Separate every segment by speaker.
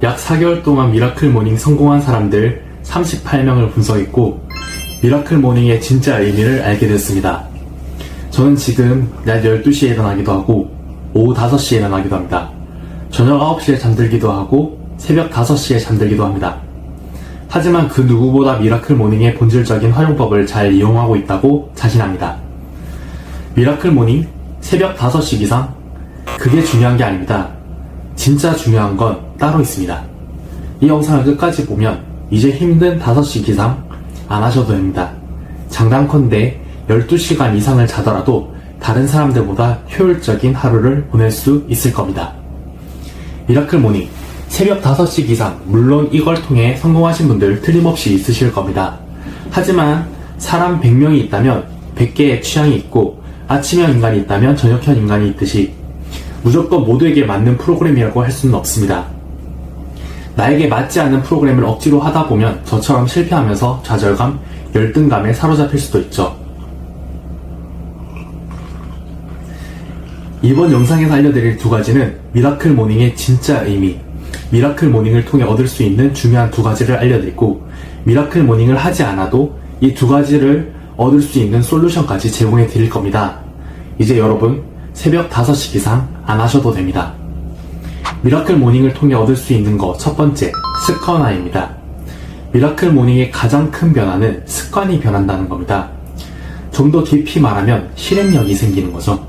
Speaker 1: 약 4개월 동안 미라클 모닝 성공한 사람들 38명을 분석했고 미라클 모닝의 진짜 의미를 알게 됐습니다. 저는 지금 낮 12시에 일어나기도 하고 오후 5시에 일어나기도 합니다. 저녁 9시에 잠들기도 하고 새벽 5시에 잠들기도 합니다. 하지만 그 누구보다 미라클 모닝의 본질적인 활용법을 잘 이용하고 있다고 자신합니다. 미라클 모닝 새벽 5시 기상? 그게 중요한 게 아닙니다. 진짜 중요한 건 따로 있습니다. 이 영상을 끝까지 보면 이제 힘든 5시 기상 안 하셔도 됩니다. 장단컨대 12시간 이상을 자더라도 다른 사람들보다 효율적인 하루를 보낼 수 있을 겁니다. 미라클 모닝 새벽 5시 기상, 물론 이걸 통해 성공하신 분들 틀림없이 있으실 겁니다. 하지만 사람 100명이 있다면 100개의 취향이 있고 아침형 인간이 있다면 저녁형 인간이 있듯이 무조건 모두에게 맞는 프로그램이라고 할 수는 없습니다. 나에게 맞지 않는 프로그램을 억지로 하다 보면 저처럼 실패하면서 좌절감, 열등감에 사로잡힐 수도 있죠. 이번 영상에서 알려드릴 두 가지는 미라클 모닝의 진짜 의미, 미라클 모닝을 통해 얻을 수 있는 중요한 두 가지를 알려드리고 미라클 모닝을 하지 않아도 이 두 가지를 얻을 수 있는 솔루션까지 제공해 드릴 겁니다. 이제 여러분 새벽 5시 기상 안 하셔도 됩니다. 미라클 모닝을 통해 얻을 수 있는 거 첫 번째, 습관화입니다. 미라클 모닝의 가장 큰 변화는 습관이 변한다는 겁니다. 좀 더 깊이 말하면 실행력이 생기는 거죠.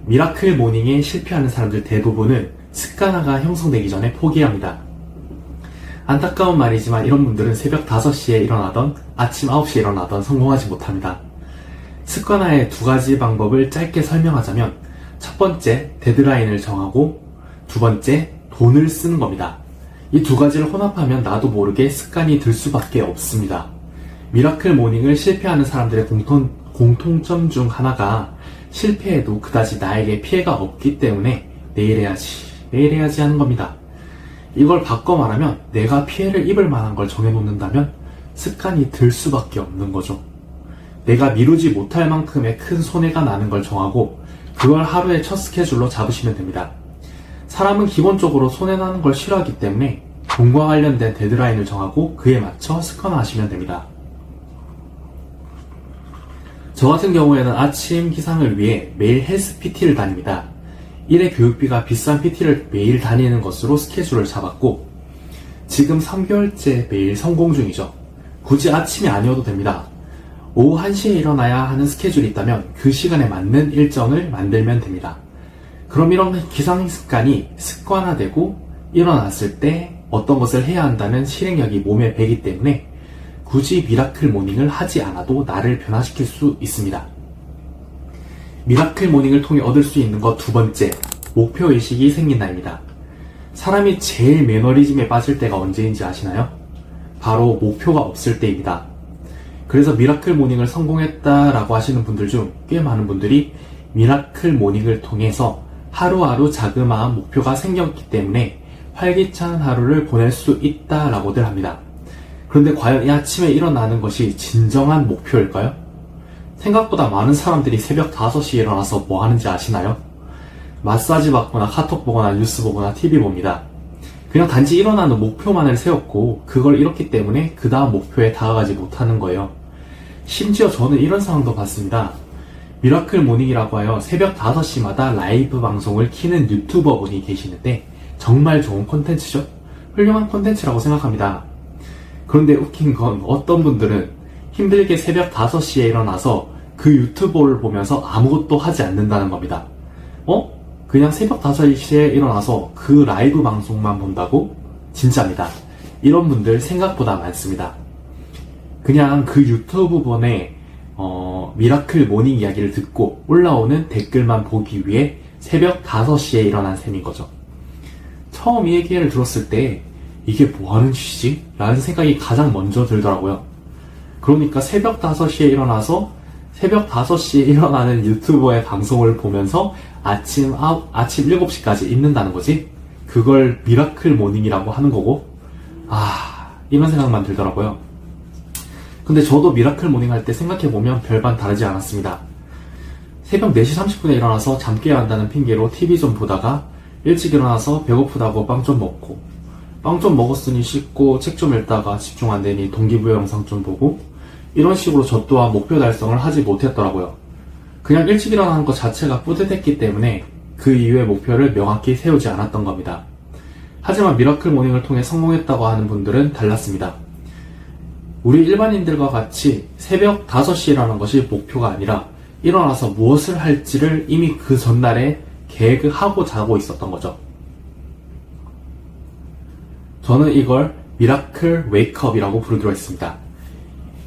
Speaker 1: 미라클 모닝에 실패하는 사람들 대부분은 습관화가 형성되기 전에 포기합니다. 안타까운 말이지만 이런 분들은 새벽 5시에 일어나던 아침 9시에 일어나던 성공하지 못합니다. 습관화의 두 가지 방법을 짧게 설명하자면 첫 번째, 데드라인을 정하고 두 번째, 돈을 쓰는 겁니다. 이 두 가지를 혼합하면 나도 모르게 습관이 들 수밖에 없습니다. 미라클 모닝을 실패하는 사람들의 공통점 중 하나가 실패해도 그다지 나에게 피해가 없기 때문에 내일 해야지 하는 겁니다. 이걸 바꿔 말하면 내가 피해를 입을 만한 걸 정해놓는다면 습관이 들 수밖에 없는 거죠. 내가 미루지 못할 만큼의 큰 손해가 나는 걸 정하고 그걸 하루의 첫 스케줄로 잡으시면 됩니다. 사람은 기본적으로 손해나는 걸 싫어하기 때문에 돈과 관련된 데드라인을 정하고 그에 맞춰 습관화하시면 됩니다. 저 같은 경우에는 아침 기상을 위해 매일 헬스 PT를 다닙니다. 일회 교육비가 비싼 PT를 매일 다니는 것으로 스케줄을 잡았고 지금 3개월째 매일 성공 중이죠. 굳이 아침이 아니어도 됩니다. 오후 1시에 일어나야 하는 스케줄이 있다면 그 시간에 맞는 일정을 만들면 됩니다. 그럼 이런 기상 습관이 습관화되고 일어났을 때 어떤 것을 해야 한다는 실행력이 몸에 배기 때문에 굳이 미라클 모닝을 하지 않아도 나를 변화시킬 수 있습니다. 미라클 모닝을 통해 얻을 수 있는 것 두 번째, 목표의식이 생긴다입니다. 사람이 제일 매너리즘에 빠질 때가 언제인지 아시나요? 바로 목표가 없을 때입니다. 그래서 미라클 모닝을 성공했다라고 하시는 분들 중 꽤 많은 분들이 미라클 모닝을 통해서 하루하루 자그마한 목표가 생겼기 때문에 활기찬 하루를 보낼 수 있다라고들 합니다. 그런데 과연 이 아침에 일어나는 것이 진정한 목표일까요? 생각보다 많은 사람들이 새벽 5시에 일어나서 뭐 하는지 아시나요? 마사지 받거나 카톡 보거나 뉴스 보거나 TV 봅니다. 그냥 단지 일어나는 목표만을 세웠고 그걸 잃었기 때문에 그 다음 목표에 다가가지 못하는 거예요. 심지어 저는 이런 상황도 봤습니다. 미라클 모닝이라고 하여 새벽 5시마다 라이브 방송을 키는 유튜버 분이 계시는데 정말 좋은 콘텐츠죠? 훌륭한 콘텐츠라고 생각합니다. 그런데 웃긴 건 어떤 분들은 힘들게 새벽 5시에 일어나서 그 유튜버를 보면서 아무것도 하지 않는다는 겁니다. 그냥 새벽 5시에 일어나서 그 라이브 방송만 본다고? 진짜입니다. 이런 분들 생각보다 많습니다. 그냥 그 유튜브 분의 미라클 모닝 이야기를 듣고 올라오는 댓글만 보기 위해 새벽 5시에 일어난 셈인 거죠. 처음 이 얘기를 들었을 때 이게 뭐하는 짓이지? 라는 생각이 가장 먼저 들더라고요. 그러니까 새벽 5시에 일어나서 새벽 5시에 일어나는 유튜버의 방송을 보면서 아침 7시까지 있는다는 거지? 그걸 미라클 모닝이라고 하는 거고? 이런 생각만 들더라고요. 근데 저도 미라클 모닝 할 때 생각해보면 별반 다르지 않았습니다. 새벽 4시 30분에 일어나서 잠 깨야 한다는 핑계로 TV 좀 보다가 일찍 일어나서 배고프다고 빵 좀 먹고 빵 좀 먹었으니 씻고 책 좀 읽다가 집중 안 되니 동기부여 영상 좀 보고 이런 식으로 저 또한 목표 달성을 하지 못했더라고요. 그냥 일찍 일어나는 것 자체가 뿌듯했기 때문에 그 이후의 목표를 명확히 세우지 않았던 겁니다. 하지만 미라클 모닝을 통해 성공했다고 하는 분들은 달랐습니다. 우리 일반인들과 같이 새벽 5시에 일어나는 것이 목표가 아니라 일어나서 무엇을 할지를 이미 그 전날에 계획을 하고 자고 있었던 거죠. 저는 이걸 미라클 웨이크업이라고 부르기로 했습니다.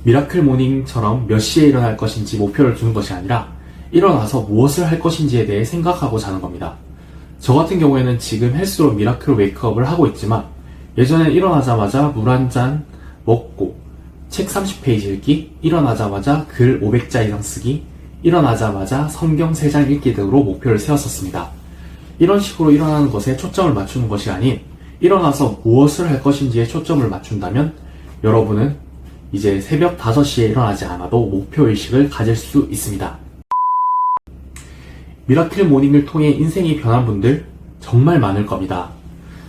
Speaker 1: 미라클 모닝처럼 몇 시에 일어날 것인지 목표를 두는 것이 아니라 일어나서 무엇을 할 것인지에 대해 생각하고 자는 겁니다. 저 같은 경우에는 지금 헬스로 미라클 웨이크업을 하고 있지만 예전에 일어나자마자 물 한 잔 먹고 책 30페이지 읽기, 일어나자마자 글 500자 이상 쓰기, 일어나자마자 성경 3장 읽기 등으로 목표를 세웠었습니다. 이런 식으로 일어나는 것에 초점을 맞추는 것이 아닌 일어나서 무엇을 할 것인지에 초점을 맞춘다면 여러분은 이제 새벽 5시에 일어나지 않아도 목표의식을 가질 수 있습니다. 미라클 모닝을 통해 인생이 변한 분들 정말 많을 겁니다.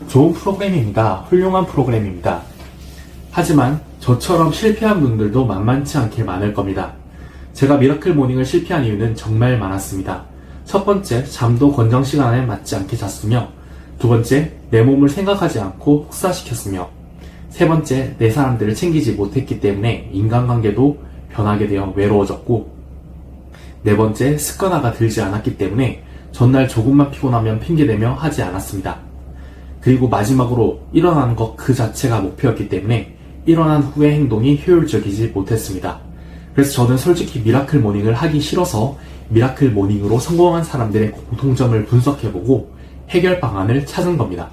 Speaker 1: 좋은 프로그램입니다. 훌륭한 프로그램입니다. 하지만 저처럼 실패한 분들도 만만치 않게 많을 겁니다. 제가 미라클 모닝을 실패한 이유는 정말 많았습니다. 첫 번째, 잠도 권장 시간에 맞지 않게 잤으며, 두 번째, 내 몸을 생각하지 않고 혹사시켰으며, 세 번째, 내 사람들을 챙기지 못했기 때문에 인간관계도 변하게 되어 외로워졌고, 네 번째, 습관화가 들지 않았기 때문에 전날 조금만 피곤하면 핑계대며 하지 않았습니다. 그리고 마지막으로 일어나는 것 그 자체가 목표였기 때문에 일어난 후의 행동이 효율적이지 못했습니다. 그래서 저는 솔직히 미라클 모닝을 하기 싫어서 미라클 모닝으로 성공한 사람들의 공통점을 분석해보고 해결 방안을 찾은 겁니다.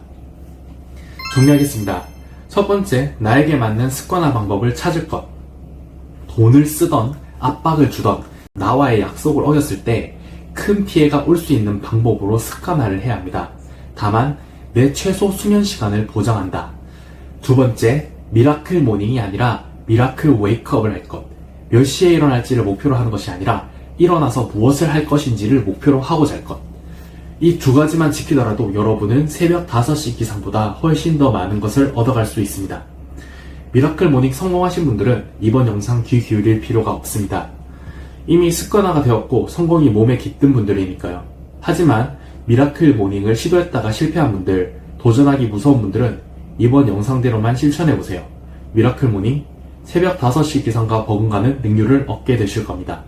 Speaker 1: 정리하겠습니다. 첫 번째, 나에게 맞는 습관화 방법을 찾을 것. 돈을 쓰던 압박을 주던 나와의 약속을 어겼을 때 큰 피해가 올 수 있는 방법으로 습관화를 해야 합니다. 다만 내 최소 수면 시간을 보장한다. 두 번째, 미라클 모닝이 아니라 미라클 웨이크업을 할 것. 몇 시에 일어날지를 목표로 하는 것이 아니라 일어나서 무엇을 할 것인지를 목표로 하고 잘 것. 이 두 가지만 지키더라도 여러분은 새벽 5시 기상보다 훨씬 더 많은 것을 얻어갈 수 있습니다. 미라클 모닝 성공하신 분들은 이번 영상 귀 기울일 필요가 없습니다. 이미 습관화가 되었고 성공이 몸에 깃든 분들이니까요. 하지만 미라클 모닝을 시도했다가 실패한 분들, 도전하기 무서운 분들은 이번 영상대로만 실천해보세요. 미라클 모닝, 새벽 5시 기상과 버금가는 능률을 얻게 되실 겁니다.